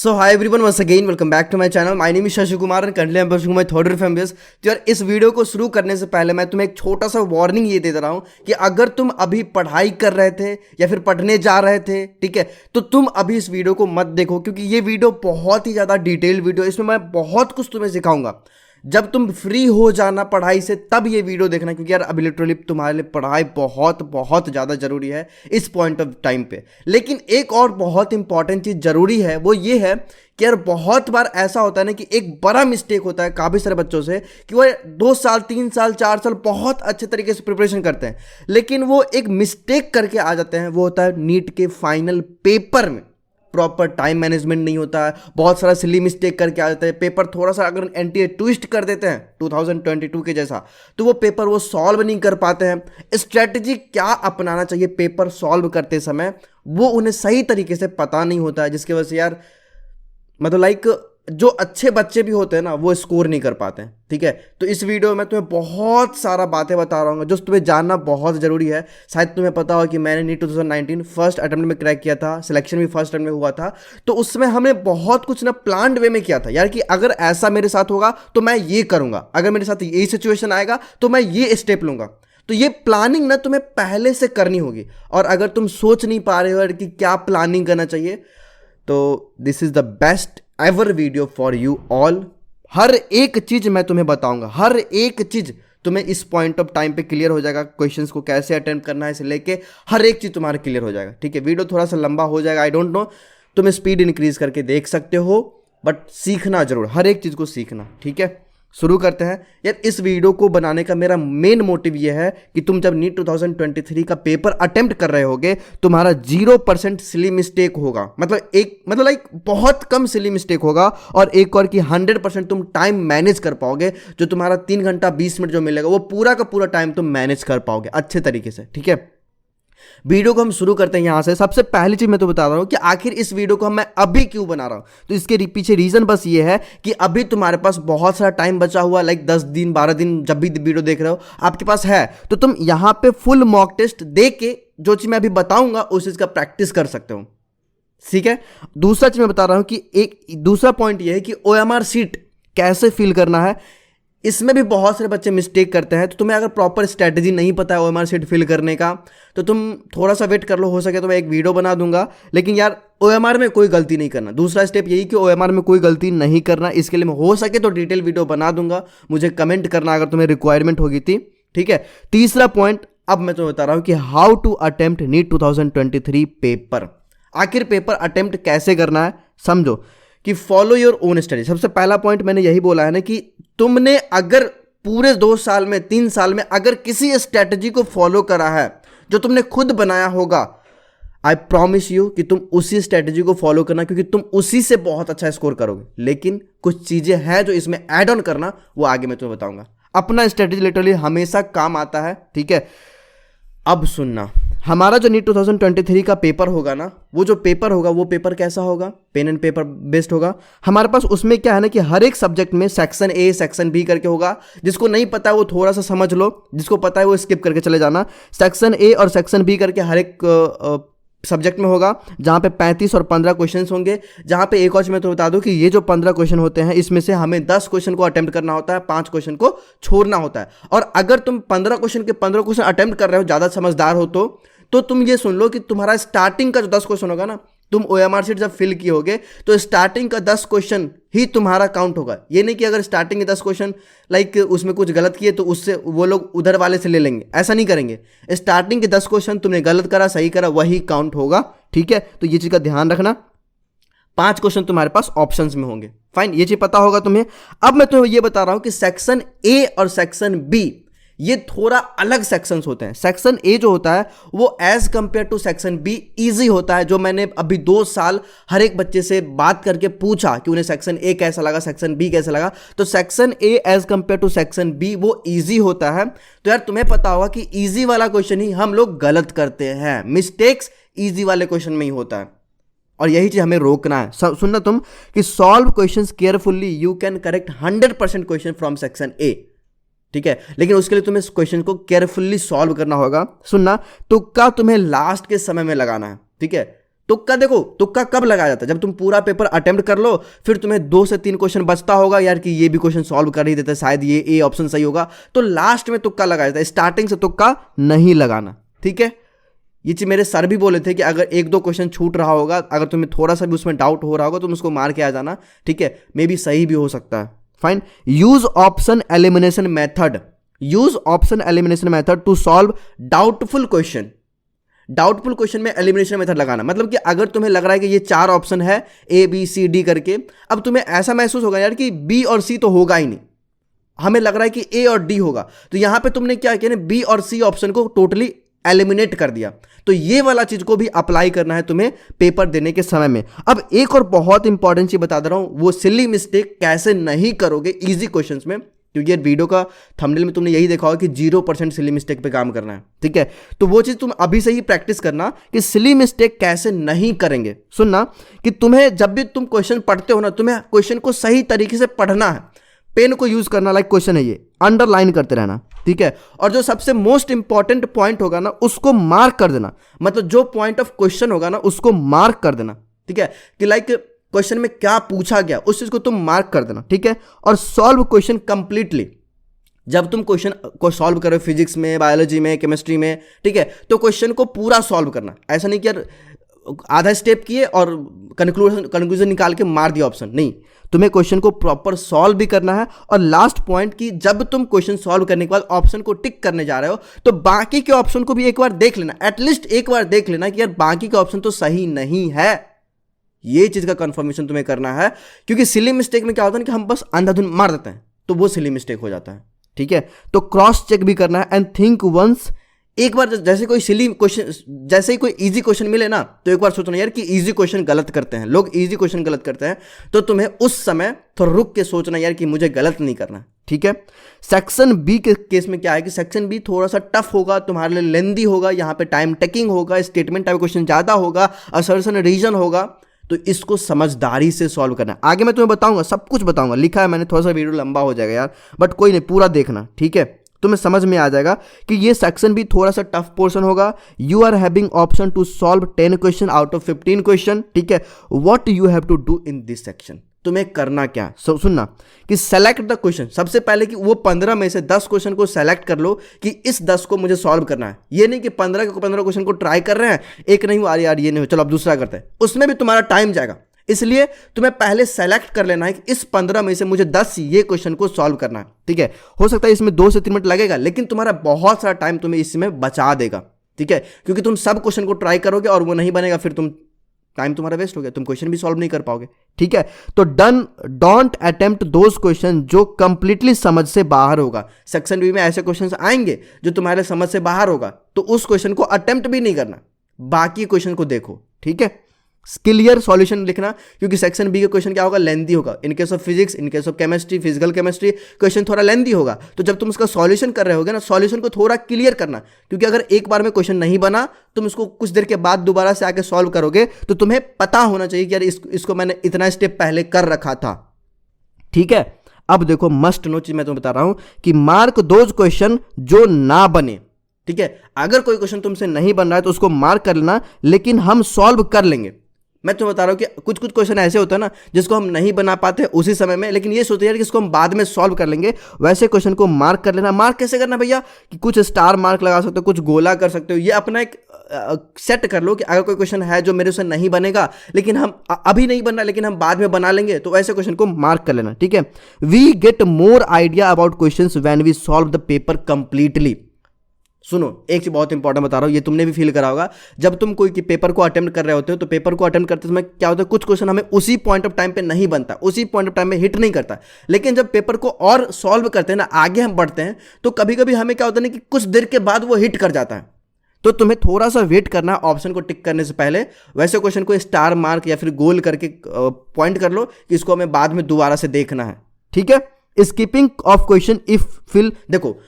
So hi everyone, once again welcome back to my channel. My name is Shashi Kumar and currently I am pursuing my third year MBBS. तो यार इस video को शुरू करने से पहले मैं तुम्हें एक छोटा सा वार्निंग ये दे रहा हूँ कि अगर तुम अभी पढ़ाई कर रहे थे या फिर पढ़ने जा रहे थे, ठीक है, तो तुम अभी इस वीडियो को मत देखो, क्योंकि ये वीडियो बहुत ही ज़्यादा डिटेल वीडियो, इसमें मैं बहुत कुछ तुम्हें सिखाऊंगा। जब तुम फ्री हो जाना पढ़ाई से तब ये वीडियो देखना, क्योंकि यार अभी लिटरली तुम्हारे लिए पढ़ाई बहुत बहुत ज़्यादा ज़रूरी है इस पॉइंट ऑफ टाइम पे। लेकिन एक और बहुत इंपॉर्टेंट चीज़ ज़रूरी है, वो ये है कि यार बहुत बार ऐसा होता है ना कि एक बड़ा मिस्टेक होता है काफ़ी सारे बच्चों से कि वो 2 साल 3 साल 4 साल बहुत अच्छे तरीके से प्रिपरेशन करते हैं, लेकिन वो एक मिस्टेक करके आ जाते हैं। वो होता है नीट के फाइनल पेपर में प्रॉपर टाइम मैनेजमेंट नहीं होता है, बहुत सारा सिली मिस्टेक करके आ जाते हैं। पेपर थोड़ा सा अगर एनटीए ट्विस्ट कर देते हैं 2022 के जैसा, तो वो पेपर वो सॉल्व नहीं कर पाते हैं। स्ट्रेटजी क्या अपनाना चाहिए पेपर सॉल्व करते समय, वो उन्हें सही तरीके से पता नहीं होता है, जिसकी वजह से यार मतलब जो अच्छे बच्चे भी होते हैं ना, वो स्कोर नहीं कर पाते हैं। ठीक है, तो इस वीडियो में तुम्हें बहुत सारा बातें बता रहा हूँ जो तुम्हें जानना बहुत ज़रूरी है। शायद तुम्हें पता हो कि मैंने नीट 2019 फर्स्ट अटेम्प्ट में क्रैक किया था, सिलेक्शन भी फर्स्ट अटेम्प्ट में हुआ था। तो उसमें हमने बहुत कुछ ना प्लान्ड वे में किया था यार, कि अगर ऐसा मेरे साथ होगा तो मैं ये करूँगा, अगर मेरे साथ यही सिचुएशन आएगा तो मैं ये स्टेप लूँगा। तो ये प्लानिंग ना तुम्हें पहले से करनी होगी, और अगर तुम सोच नहीं पा रहे हो कि क्या प्लानिंग करना चाहिए, तो this is the best ever video for you all. हर एक चीज़ मैं तुम्हें बताऊंगा, हर एक चीज़ तुम्हें इस पॉइंट ऑफ टाइम पे क्लियर हो जाएगा। क्वेश्चंस को कैसे अटेम्प्ट करना है से लेके हर एक चीज़ तुम्हारा क्लियर हो जाएगा। ठीक है, वीडियो थोड़ा सा लंबा हो जाएगा, आई डोंट नो, तुम स्पीड इंक्रीज करके देख सकते हो, बट सीखना जरूर, हर एक चीज़ को सीखना। ठीक है, शुरू करते हैं। यार इस वीडियो को बनाने का मेरा मेन मोटिव ये है कि तुम जब नीट 2023 का पेपर अटेम्प्ट कर रहे होगे, तुम्हारा 0% सिली मिस्टेक होगा, मतलब बहुत कम सिली मिस्टेक होगा, और एक और कि 100% तुम टाइम मैनेज कर पाओगे। जो तुम्हारा 3 घंटा 20 मिनट जो मिलेगा, वो पूरा का पूरा टाइम तुम मैनेज कर पाओगे अच्छे तरीके से। ठीक है, वीडियो को हम शुरू करते हैं यहाँ से। सबसे पहली चीज मैं तो बता रहा हूँ कि आखिर इस वीडियो को मैं अभी क्यों बना रहा हूँ। तो इसके पीछे रीजन बस ये है कि अभी तुम्हारे पास बहुत सारा टाइम बचा हुआ, 10 दिन 12 दिन, जब भी वीडियो देख रहे हो आपके पास है, तो तुम यहाँ पे फुल मॉक टेस्ट दे के जो चीज मैं अभी बताऊंगा उस चीज का प्रैक्टिस कर सकते हो। ठीक है, दूसरा चीज मैं बता रहा हूँ कि एक दूसरा पॉइंट ये है कि OMR शीट कैसे फिल करना है। इसमें भी बहुत सारे बच्चे मिस्टेक करते हैं, तो तुम्हें अगर प्रॉपर स्ट्रैटेजी नहीं पता है OMR शीट फिल करने का, तो तुम थोड़ा सा वेट कर लो, हो सके तो मैं एक वीडियो बना दूंगा। लेकिन यार OMR में कोई गलती नहीं करना, दूसरा स्टेप यही कि OMR में कोई गलती नहीं करना। इसके लिए मैं हो सके तो डिटेल वीडियो बना दूंगा, मुझे कमेंट करना अगर तुम्हें रिक्वायरमेंट होगी थी। ठीक है, तीसरा पॉइंट अब मैं तुम्हें बता रहा हूँ कि how to attempt NEET 2023 paper. आखिर पेपर अटेम्प्ट कैसे करना है समझो, कि फॉलो योर ओन स्टडी। सबसे पहला पॉइंट मैंने यही बोला है ना कि तुमने अगर पूरे 2 साल में 3 साल में अगर किसी स्ट्रैटेजी को फॉलो करा है जो तुमने खुद बनाया होगा, आई प्रॉमिस यू कि तुम उसी स्ट्रैटेजी को फॉलो करना, क्योंकि तुम उसी से बहुत अच्छा स्कोर करोगे। लेकिन कुछ चीजें हैं जो इसमें ऐड ऑन करना, वो आगे मैं तुम्हें बताऊंगा। अपना स्ट्रैटेजी लिटरली हमेशा काम आता है। ठीक है, अब सुनना, हमारा जो नीट 2023 का पेपर होगा ना, वो जो पेपर होगा वो पेपर कैसा होगा, पेन एंड पेपर बेस्ड होगा। हमारे पास उसमें क्या है ना कि हर एक सब्जेक्ट में सेक्शन ए सेक्शन बी करके होगा। जिसको नहीं पता है वो थोड़ा सा समझ लो, जिसको पता है वो स्किप करके चले जाना। सेक्शन ए और सेक्शन बी करके हर एक सब्जेक्ट में होगा, जहाँ पे 35 और 15 क्वेश्चंस होंगे। जहाँ पे एक और मैं तो बता दूं कि ये जो 15 क्वेश्चन होते हैं, इसमें से हमें 10 क्वेश्चन को अटेम्प्ट करना होता है, 5 क्वेश्चन को छोड़ना होता है। और अगर तुम 15 क्वेश्चन के 15 क्वेश्चन अटेम्प्ट कर रहे हो, ज़्यादा समझदार हो तो तुम ये सुन लो कि तुम्हारा स्टार्टिंग का जो 10 क्वेश्चन होगा ना, तुम OMR शीट जब फिल किए होगे तो स्टार्टिंग का 10 क्वेश्चन ही तुम्हारा काउंट होगा। ये नहीं कि अगर स्टार्टिंग के 10 क्वेश्चन उसमें कुछ गलत किए तो उससे वो लोग उधर वाले से ले लेंगे, ऐसा नहीं करेंगे। स्टार्टिंग के 10 क्वेश्चन तुमने गलत करा सही करा वही काउंट होगा। ठीक है, तो ये चीज़ का ध्यान रखना। 5 क्वेश्चन तुम्हारे पास ऑप्शंस में होंगे। फाइन, ये चीज़ पता होगा तुम्हें। अब मैं तुम्हें ये बता रहा हूँ कि सेक्शन ए और सेक्शन बी ये थोड़ा अलग सेक्शंस होते हैं। सेक्शन ए जो होता है वो as compare to section B easy होता है। जो मैंने अभी 2 साल हर एक बच्चे से बात करके पूछा कि उन्हें सेक्शन ए कैसा लगा, सेक्शन बी कैसा लगा, तो section A as compare to section B वो इजी होता है। तो यार तुम्हें पता होगा कि इजी वाला क्वेश्चन ही हम लोग गलत करते हैं, मिस्टेक्स इजी वाले क्वेश्चन में ही होता है, और यही चीज हमें रोकना है। सुनना तुम कि solve questions carefully, you can correct 100% question from section A. ठीक है, लेकिन उसके लिए तुम्हें इस क्वेश्चन को केयरफुली सॉल्व करना होगा। सुनना, तुक्का तुम्हें लास्ट के समय में लगाना है। ठीक है, तुक्का देखो, तुक्का कब लगाया जाता है? जब तुम पूरा पेपर अटेम्प्ट कर लो, फिर तुम्हें 2 से 3 क्वेश्चन बचता होगा यार कि ये भी क्वेश्चन सॉल्व कर ही देते, शायद ये ए ऑप्शन सही होगा, तो लास्ट में तुक्का लगाया जाता है। स्टार्टिंग से तुक्का नहीं लगाना, ठीक है। ये चीज मेरे सर भी बोले थे कि अगर 1-2 क्वेश्चन छूट रहा होगा, अगर तुम्हें थोड़ा सा भी उसमें डाउट हो रहा होगा, तुम उसको मार के आ जाना, ठीक है। मे बी सही भी हो सकता है, fine. Use option elimination method, use option elimination method to solve doubtful question. Doubtful question में एलिमिनेशन मेथड लगाना, मतलब कि अगर तुम्हें लग रहा है कि ये 4 ऑप्शन है ए बी सी डी करके, अब तुम्हें ऐसा महसूस होगा यार कि बी और सी तो होगा ही नहीं, हमें लग रहा है कि ए और डी होगा, तो यहां पे तुमने क्या किया, बी और सी ऑप्शन को टोटली एलिमिनेट कर दिया। तो ये वाला चीज को भी अप्लाई करना है तुम्हें पेपर देने के समय में। अब एक और बहुत इंपॉर्टेंट चीज बता दे रहा हूं, वो सिली मिस्टेक कैसे नहीं करोगे इजी क्वेश्चंस में, क्योंकि ये वीडियो का थंबनेल में तुमने यही देखा होगा कि 0% सिली मिस्टेक पे काम करना है, ठीक है। तो वो चीज तुम अभी से ही प्रैक्टिस करना कि सिली मिस्टेक कैसे नहीं करेंगे। सुनना कि तुम्हें जब भी तुम क्वेश्चन पढ़ते हो ना, तुम्हें क्वेश्चन को सही तरीके से पढ़ना है। पेन को यूज करना, लाइक क्वेश्चन है ये, अंडरलाइन करते रहना, ठीक है। और जो सबसे मोस्ट इंपॉर्टेंट पॉइंट होगा ना, उसको मार्क कर देना, मतलब जो पॉइंट ऑफ क्वेश्चन होगा ना, उसको मार्क कर देना, ठीक है। कि लाइक क्वेश्चन में क्या पूछा गया, उस चीज को तुम मार्क कर देना, ठीक है। और सॉल्व क्वेश्चन कंप्लीटली। जब तुम क्वेश्चन को सॉल्व करो फिजिक्स में, बायोलॉजी में, केमिस्ट्री में, ठीक है, तो क्वेश्चन को पूरा सॉल्व करना। ऐसा नहीं कि यार आधा स्टेप किए और कंक्लूजन निकाल के मार दिया ऑप्शन, नहीं। तुम्हें क्वेश्चन को प्रॉपर सॉल्व भी करना है। और लास्ट पॉइंट कि जब तुम क्वेश्चन सॉल्व करने के बाद ऑप्शन को टिक करने जा रहे हो, तो बाकी के ऑप्शन को भी एक बार देख लेना, एटलीस्ट एक बार देख लेना कि यार बाकी के ऑप्शन तो सही नहीं है। ये चीज का कंफर्मेशन तुम्हें करना है, क्योंकि सिली मिस्टेक में क्या होता है कि हम बस अंधाधुंध मार देते हैं, तो वो सिली मिस्टेक हो जाता है, ठीक है। तो क्रॉस चेक भी करना है एंड थिंक वंस। एक बार जैसे कोई सिली क्वेश्चन, जैसे ही कोई इजी क्वेश्चन मिले ना, तो एक बार सोचना यार कि इजी क्वेश्चन गलत करते हैं लोग, इजी क्वेश्चन गलत करते हैं, तो तुम्हें उस समय थोड़ा रुक के सोचना यार कि मुझे गलत नहीं करना, ठीक है। सेक्शन बी के केस में क्या है कि सेक्शन बी थोड़ा सा टफ होगा, तुम्हारे लिए लेंदी होगा, यहाँ पे टाइम टेकिंग होगा, स्टेटमेंट टाइप क्वेश्चन ज्यादा होगा, असर्शन रीजन होगा, तो इसको समझदारी से सॉल्व करना है। आगे मैं तुम्हें बताऊंगा, सब कुछ बताऊंगा, लिखा है मैंने, थोड़ा सा वीडियो लंबा हो जाएगा यार, बट कोई नहीं, पूरा देखना, ठीक है। तुम्हें समझ में आ जाएगा कि ये सेक्शन भी थोड़ा सा टफ पोर्शन होगा। You are having option to solve 10 question out of 15 question, ठीक है। What you have to do in this section, तुम्हें करना क्या, सुनना कि सेलेक्ट द क्वेश्चन। सबसे पहले कि वो 15 में से 10 क्वेश्चन को सेलेक्ट कर लो कि इस 10 को मुझे सॉल्व करना है। ये नहीं कि 15 के 15 क्वेश्चन को ट्राई कर रहे हैं, एक नहीं हुआ, यार ये नहीं हो, चलो अब दूसरा करते हैं, उसमें भी तुम्हारा टाइम जाएगा। इसलिए तुम्हें पहले सेलेक्ट कर लेना है कि इस 15 में से मुझे 10 ये क्वेश्चन को सॉल्व करना है, ठीक है। हो सकता है इसमें 2 से 3 मिनट लगेगा, लेकिन तुम्हारा बहुत सारा टाइम तुम्हें इसमें बचा देगा, ठीक है। क्योंकि तुम सब क्वेश्चन को ट्राई करोगे और वो नहीं बनेगा, फिर तुम टाइम तुम्हारा वेस्ट हो गया, तुम क्वेश्चन भी सॉल्व नहीं कर पाओगे, ठीक है। तो डोंट अटेम्प्ट दोज क्वेश्चन जो कंप्लीटली समझ से बाहर होगा। सेक्शन बी में ऐसे क्वेश्चन आएंगे जो तुम्हारे समझ से बाहर होगा, तो उस क्वेश्चन को अटेम्प्ट भी नहीं करना, बाकी क्वेश्चन को देखो, ठीक है। क्लियर सॉल्यूशन लिखना, क्योंकि सेक्शन बी का क्वेश्चन क्या होगा, लेंदी होगा। In case of physics, in case of chemistry, physical chemistry, question थोड़ा लेंदी होगा। तो जब तुम उसका सॉल्यूशन कर रहे होगे ना, सॉल्यूशन को थोड़ा क्लियर करना, क्योंकि अगर एक बार में क्वेश्चन नहीं बना, तुम इसको कुछ देर के बाद दोबारा से आके सॉल्व करोगे, तो तुम्हें पता होना चाहिए कि यार इसको मैंने इतना स्टेप पहले कर रखा था, ठीक है। अब देखो मस्ट नो चीज मैं तुम्हें बता रहा हूं कि मार्क दोज क्वेश्चन जो ना बने, ठीक है। अगर कोई क्वेश्चन तुमसे नहीं बन रहा है तो उसको मार्क कर लेना, लेकिन हम सॉल्व कर लेंगे। मैं तुम्हें बता रहा हूँ कि कुछ कुछ क्वेश्चन ऐसे होते हैं ना जिसको हम नहीं बना पाते उसी समय में, लेकिन ये सोचते हैं कि इसको हम बाद में सॉल्व कर लेंगे, वैसे क्वेश्चन को मार्क कर लेना। मार्क कैसे करना भैया, कि कुछ स्टार मार्क लगा सकते हो, कुछ गोला कर सकते हो। ये अपना एक सेट कर लो कि अगर कोई क्वेश्चन है जो मेरे से नहीं बनेगा, लेकिन हम अभी नहीं बन रहा, लेकिन हम बाद में बना लेंगे, तो ऐसे क्वेश्चन को मार्क कर लेना, ठीक है। We get more idea about question when we solve the paper completely. सुनो, एक चीज बहुत इंपॉर्टेंट बता रहा हूँ, ये तुमने भी फील करा होगा, जब तुम कोई पेपर को अटेम्प्ट कर रहे होते हो, तो पेपर को अटेम्प्ट करते समय क्या होता है, कुछ क्वेश्चन हमें उसी पॉइंट ऑफ टाइम पे नहीं बनता, उसी पॉइंट ऑफ टाइम में हिट नहीं करता। लेकिन जब पेपर को और सॉल्व करते हैं ना, आगे हम बढ़ते हैं, तो कभी कभी हमें क्या होता है कि कुछ देर के बाद वो हिट कर जाता है। तो तुम्हें थोड़ा सा वेट करना है ऑप्शन को टिक करने से पहले। वैसे क्वेश्चन को स्टार मार्क या फिर गोल करके पॉइंट कर लो कि इसको हमें बाद में दोबारा से देखना है, ठीक है। Skipping of question if fill, देखो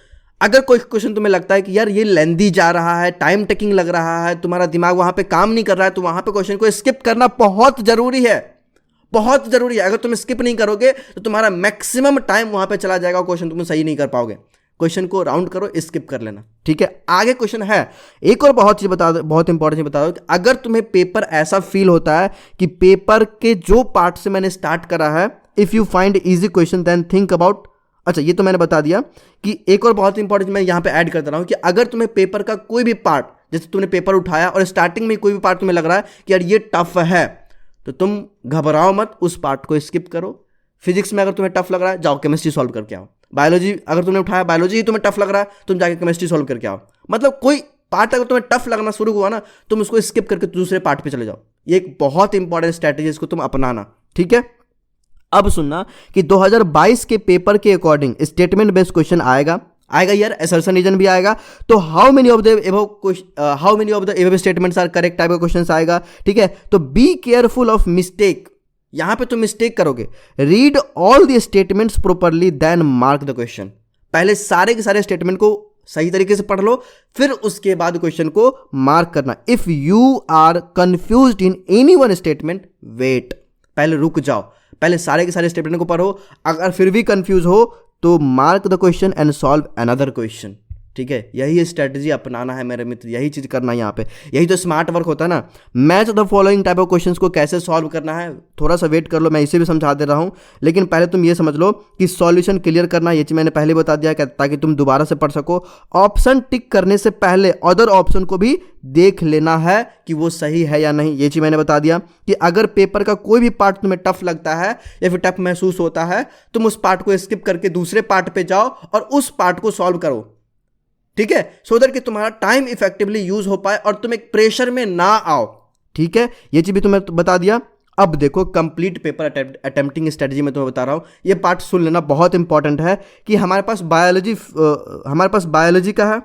अगर कोई क्वेश्चन तुम्हें लगता है कि यार ये लेंदी जा रहा है, टाइम टेकिंग लग रहा है, तुम्हारा दिमाग वहां पे काम नहीं कर रहा है, तो वहां पे क्वेश्चन को स्किप करना बहुत जरूरी है, बहुत जरूरी है। अगर तुम स्किप नहीं करोगे तो तुम्हारा मैक्सिमम टाइम वहां पे चला जाएगा, क्वेश्चन तुम सही नहीं कर पाओगे। क्वेश्चन को राउंड करो, स्किप कर लेना, ठीक है। आगे क्वेश्चन है, एक और बहुत चीज बता दो, बहुत इंपॉर्टेंट चीज बता दो कि अगर तुम्हें पेपर ऐसा फील होता है कि पेपर के जो पार्ट से मैंने स्टार्ट करा है, if you find easy question then think about, अच्छा ये तो मैंने बता दिया कि एक और बहुत इंपॉर्टेंट मैं यहां पे ऐड कर दे रहा हूं कि अगर तुम्हें पेपर का कोई भी पार्ट, जैसे तुमने पेपर उठाया और स्टार्टिंग में कोई भी पार्ट तुम्हें लग रहा है कि यार ये टफ है, तो तुम घबराओ मत, उस पार्ट को स्किप करो। फिजिक्स में अगर तुम्हें टफ लग रहा है, जाओ केमिस्ट्री सॉल्व करके आओ। बायोलॉजी अगर तुमने उठाया, बायोलॉजी तुम्हें टफ लग रहा है, तुम जाके केमिस्ट्री सॉल्व करके आओ। मतलब कोई पार्ट अगर तुम्हें टफ लगना शुरू हुआ ना, तुम उसको स्किप करके दूसरे पार्ट पे चले जाओ। ये एक बहुत इंपॉर्टेंट स्ट्रैटेजी, इसको तुम अपनाना, ठीक है। अब सुनना कि 2022 के पेपर के अकॉर्डिंग स्टेटमेंट बेस्ड क्वेश्चन आएगा यार, असर्शन रीजन भी आएगा। तो how many of the above statements are correct type का क्वेश्चन आएगा, ठीक है। तो बी केयरफुल ऑफ मिस्टेक, यहां पे तुम मिस्टेक करोगे। Read all the statements properly then mark the question, पहले सारे के सारे स्टेटमेंट को सही तरीके से पढ़ लो, फिर उसके बाद क्वेश्चन को मार्क करना। If you are confused in any one statement, wait, पहले रुक जाओ, पहले सारे के सारे स्टेटमेंट को पढ़ो। अगर फिर भी कंफ्यूज हो तो mark the question and solve another question, ठीक है। यही स्ट्रेटजी अपनाना है मेरे मित्र, यही चीज करना है यहाँ पे, यही तो स्मार्ट वर्क होता है ना। Match the following type of questions को कैसे सॉल्व करना है, थोड़ा सा वेट कर लो, मैं इसे भी समझा दे रहा हूँ। लेकिन पहले तुम ये समझ लो कि सॉल्यूशन क्लियर करना, ये चीज मैंने पहले बता दिया ताकि तुम दोबारा से पढ़ सको। ऑप्शन टिक करने से पहले अदर ऑप्शन को भी देख लेना है कि वो सही है या नहीं, ये चीज मैंने बता दिया कि अगर पेपर का कोई भी पार्ट तुम्हें टफ लगता है या फिर टफ महसूस होता है, तुम उस पार्ट को स्किप करके दूसरे पार्ट पे जाओ और उस पार्ट को सॉल्व करो, ठीक है, सो दैट कि तुम्हारा टाइम इफेक्टिवली यूज हो पाए और तुम एक प्रेशर में ना आओ, ठीक है। ये चीज भी तुम्हें बता दिया। अब देखो कंप्लीट पेपर अटेम्प्टिंग स्ट्रेटजी में तुम्हें बता रहा हूं, ये पार्ट सुन लेना, बहुत इंपॉर्टेंट है कि हमारे पास बायोलॉजी का है,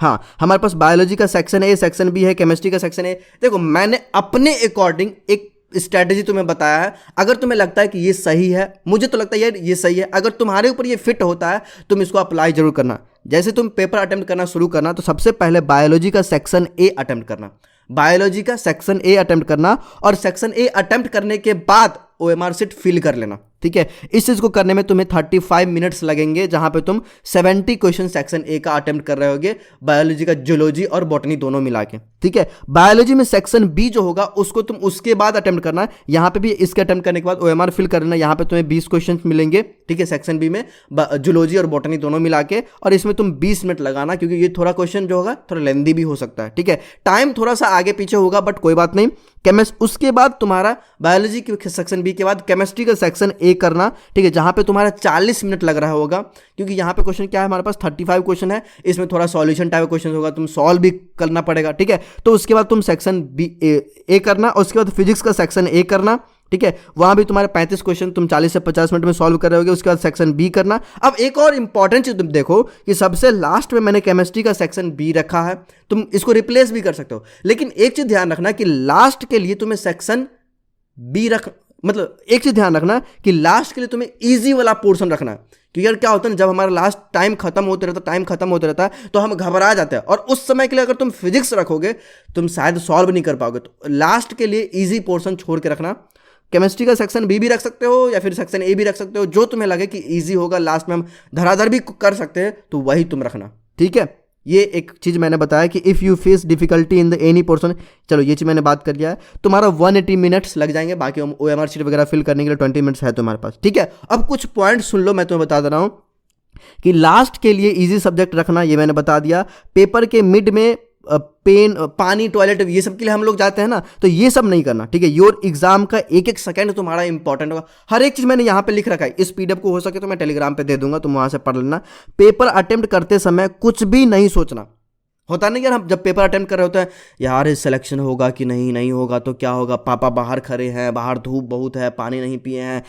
हाँ हमारे पास बायोलॉजी का सेक्शन ए, सेक्शन बी है, केमिस्ट्री का सेक्शन ए। देखो मैंने अपने अकॉर्डिंग एक स्ट्रेटजी तुम्हें बताया है, अगर तुम्हें लगता है कि ये सही है, मुझे तो लगता है यार ये सही है, अगर तुम्हारे ऊपर ये फिट होता है तुम इसको अप्लाई जरूर करना। जैसे तुम पेपर अटेम्प्ट करना शुरू करना तो सबसे पहले बायोलॉजी का सेक्शन ए अटेम्प्ट करना, बायोलॉजी का सेक्शन ए अटेम्प्ट करना, और सेक्शन ए अटेम्प्ट करने के बाद OMR शीट फिल कर लेना, ठीक है। इस चीज को करने में तुम्हें 35 मिनट्स लगेंगे, जहां पे तुम 70 क्वेश्चन सेक्शन ए का अटेम्प्ट कर रहे होगे, बायोलॉजी का जूलॉजी और बॉटनी दोनों मिला के, ठीक है। बायोलॉजी में सेक्शन बी जो होगा उसको तुम उसके बाद अटेम्प्ट करना है, यहां पे भी इसके अटेम्प्ट करने के बाद OMR फिल कर लेना। यहां पे तुम्हें 20 क्वेश्चन मिलेंगे, ठीक है, सेक्शन बी में जूलॉजी और बॉटनी दोनों मिला के, और इसमें तुम 20 मिनट लगाना, क्योंकि ये थोड़ा क्वेश्चन जो होगा थोड़ा लेंदी भी हो सकता है, ठीक है, टाइम थोड़ा सा आगे पीछे होगा बट कोई बात नहीं। उसके बाद तुम्हारा बायोलॉजी के सेक्शन बी के बाद केमिस्ट्री का सेक्शन ए करना, ठीक है, जहां पे तुम्हारा 40 मिनट लग रहा होगा, क्योंकि यहां पे क्वेश्चन क्या है, हमारे पास 35 क्वेश्चन है, इसमें थोड़ा सॉल्यूशन टाइप क्वेश्चन होगा, तुम सॉल्व भी करना पड़ेगा, ठीक है। तो उसके बाद तुम सेक्शन बी ए करना, और उसके बाद फिजिक्स का सेक्शन ए करना, ठीक है, वहां भी तुम्हारे 35 क्वेश्चन तुम 40 से 50 मिनट में सॉल्व कर रहे होगे। उसके बाद सेक्शन बी करना। अब एक और इंपॉर्टेंट चीज तुम देखो कि सबसे लास्ट में मैंने केमिस्ट्री का सेक्शन बी रखा है, तुम इसको रिप्लेस भी कर सकते हो, लेकिन एक चीज ध्यान रखना कि लास्ट के लिए तुम्हें सेक्शन बी एक चीज ध्यान रखना कि लास्ट के लिए तुम्हें ईजी वाला पोर्शन रखना है, क्योंकि यार क्या होता है ना, जब हमारा लास्ट टाइम खत्म होते रहता है तो हम घबरा जाते हैं, और उस समय के लिए अगर तुम फिजिक्स रखोगे तुम शायद सॉल्व नहीं कर पाओगे। तो लास्ट के लिए ईजी पोर्शन छोड़ के रखना। केमिस्ट्री का सेक्शन बी भी रख सकते हो या फिर सेक्शन ए भी रख सकते हो, जो तुम्हें लगे कि इजी होगा, लास्ट में हम धराधर भी कर सकते हैं, तो वही तुम रखना, ठीक है। ये एक चीज मैंने बताया कि if you face difficulty in the any portion, चलो ये चीज मैंने बात कर लिया है। तुम्हारा 180 मिनट्स लग जाएंगे, बाकी OMR शीट वगैरह फिल करने के लिए 20 मिनट्स है तुम्हारे पास, ठीक है। अब कुछ पॉइंट सुन लो, मैं तुम्हें बता दे रहा हूं कि लास्ट के लिए इजी सब्जेक्ट रखना, ये मैंने बता दिया। पेपर के मिड में पेन, पानी, टॉयलेट, ये सब के लिए हम लोग जाते हैं ना, तो ये सब नहीं करना, ठीक है। योर एग्जाम का एक एक सेकंड तुम्हारा इंपॉर्टेंट होगा, हर एक चीज मैंने यहाँ पे लिख रखा है। इस PDF को हो सके तो मैं टेलीग्राम पे दे दूंगा, तुम वहां से पढ़ लेना। पेपर अटेम्प्ट करते समय कुछ भी नहीं सोचना, होता नहीं यार, हम जब पेपर अटेम्प्ट कर रहे होते हैं, यार सिलेक्शन होगा कि नहीं होगा तो क्या होगा, पापा बाहर खड़े हैं, बाहर धूप बहुत है, पानी नहीं पिए हैं,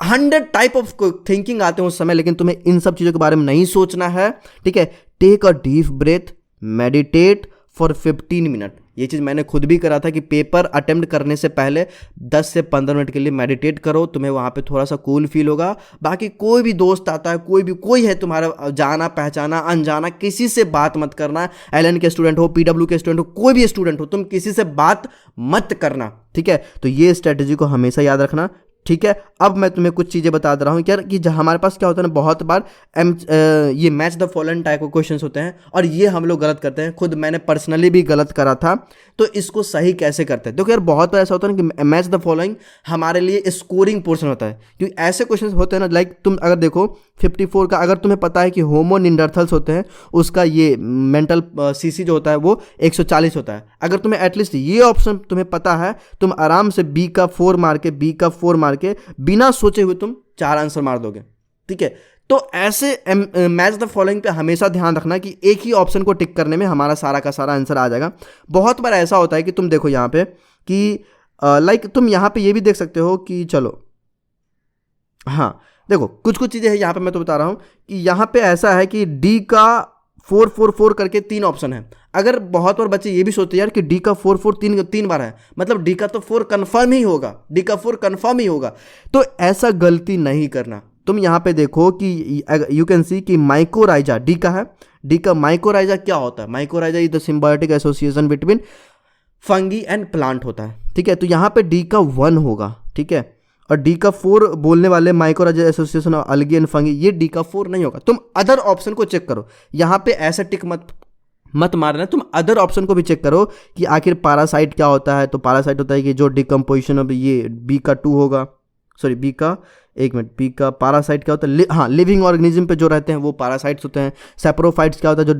100 टाइप ऑफ थिंकिंग आते हैं उस समय, लेकिन तुम्हें इन सब चीजों के बारे में नहीं सोचना है, ठीक है। Take a deep breath, meditate for 15 minute. ये चीज़ मैंने खुद भी करा था कि पेपर अटेम्प्ट करने से पहले 10 से 15 मिनट के लिए मेडिटेट करो, तुम्हें वहाँ पे थोड़ा सा कूल फील होगा। बाकी कोई भी दोस्त आता है, कोई है तुम्हारा जाना पहचाना अनजाना, किसी से बात मत करना। LN के स्टूडेंट हो, PW के स्टूडेंट हो, कोई भी स्टूडेंट हो, तुम किसी से बात मत करना, ठीक है। तो ये स्ट्रेटजी को हमेशा याद रखना। ठीक है, अब मैं तुम्हें कुछ चीज़ें बता दे रहा हूँ यार कि हमारे पास क्या होता है ना, बहुत बार ये मैच द फॉलोइंग टाइप के क्वेश्चंस होते हैं और ये हम लोग गलत करते हैं। खुद मैंने पर्सनली भी गलत करा था, तो इसको सही कैसे करते हैं? देखो यार, बहुत बार ऐसा होता है ना कि मैच द फॉलोइंग हमारे लिए स्कोरिंग पोर्शन होता है, क्योंकि ऐसे क्वेश्चन होते हैं ना, लाइक तुम अगर देखो 54 का, अगर तुम्हें पता है कि होमो निंडरथल्स होते हैं, उसका ये मेंटल सीसी जो होता है वो 140 होता है। अगर तुम्हें एटलीस्ट ये ऑप्शन तुम्हें पता है, तुम आराम से बी का 4 मार के बिना सोचे हुए तुम 4 आंसर मार दोगे। ठीक है, तो ऐसे मैच द फॉलोइंग पे हमेशा ध्यान रखना कि एक ही ऑप्शन को टिक करने में हमारा सारा का सारा आंसर आ जाएगा। बहुत बार ऐसा होता है कि तुम देखो यहाँ पे कि लाइक तुम यहाँ पे ये भी देख सकते हो कि चलो, हाँ देखो कुछ चीज़ें हैं यहाँ पे, मैं तो बता रहा हूँ कि यहाँ पे ऐसा है कि डी का 4 करके 3 ऑप्शन है। अगर बहुत बार बच्चे ये भी सोचते हैं यार कि डी का 4 तीन बार है, मतलब डी का तो 4 कन्फर्म ही होगा, डी का 4 कन्फर्म ही होगा। तो ऐसा गलती नहीं करना। तुम यहाँ पे देखो कि यू कैन सी कि माइकोराइजा डी का है। डी का माइकोराइजा क्या होता है? Mycorrhiza is the symbiotic association between fungi and plant होता है। ठीक है, तो यहाँ पे डी का 1 होगा। ठीक है, और डी का 4 बोलने वाले mycorrhiza association of algae and fungi, ये डी का 4 नहीं होगा। तुम अदर ऑप्शन को चेक करो, यहाँ पे ऐसा टिक मत मारना, तुम अदर ऑप्शन को भी चेक करो कि आखिर पैरासाइट क्या होता है। तो पैरासाइट होता है कि जो डिकम्पोजिशन ऑफ ये बी का 2 होगा, सॉरी बी का, एक मिनट, बी का पैरासाइट क्या होता है? हाँ, लिविंग ऑर्गेनिज्म पे जो रहते हैं वो पैरासाइट्स होते हैं। सेप्रोफाइट्स क्या होता है? जो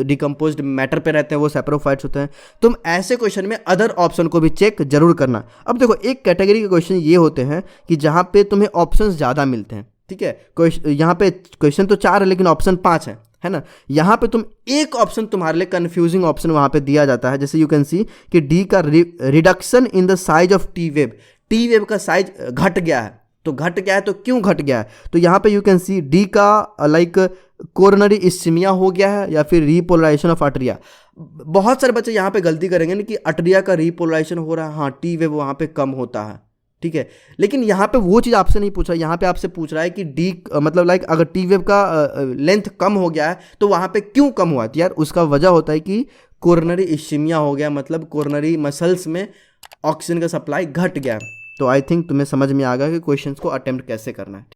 डिकम्पोज्ड मैटर पे रहते हैं वो सेप्रोफाइट्स होते हैं। तुम ऐसे क्वेश्चन में अदर ऑप्शन को भी चेक जरूर करना। अब देखो, एक कैटेगरी के क्वेश्चन ये होते हैं कि जहाँ पे तुम्हें ऑप्शन ज़्यादा मिलते हैं। ठीक है, यहाँ पे क्वेश्चन तो 4 है लेकिन ऑप्शन 5 है ना। यहाँ पे तुम एक ऑप्शन तुम्हारे लिए कंफ्यूजिंग ऑप्शन वहाँ पे दिया जाता है, जैसे यू कैन सी कि डी का reduction in the size of T web का साइज घट गया है। तो घट गया है तो क्यों घट गया है? तो यहाँ पे यू कैन सी डी का लाइक कोरोनरी इस्चीमिया हो गया है या फिर रीपोलराइजेशन ऑफ अट्रिया। बहुत सारे बच्चे यहाँ पे गलती करेंगे ना कि अट्रिया का रीपोलराइजेशन हो रहा है, हाँ टी वेव वहाँ पे कम होता है। ठीक है, लेकिन यहाँ पे वो चीज़ आपसे नहीं पूछ रहा है, यहाँ पे आपसे पूछ रहा है कि डी मतलब लाइक अगर टी वेव का लेंथ कम हो गया है तो वहाँ पे क्यों कम हुआ? तो यार उसका वजह होता है कि कोरोनरी इस्चीमिया हो गया, मतलब कोरोनरी मसल्स में ऑक्सीजन का सप्लाई घट गया। तो आई थिंक तुम्हें समझ में आ गया कि क्वेश्चंस को अटेम्प्ट कैसे करना है।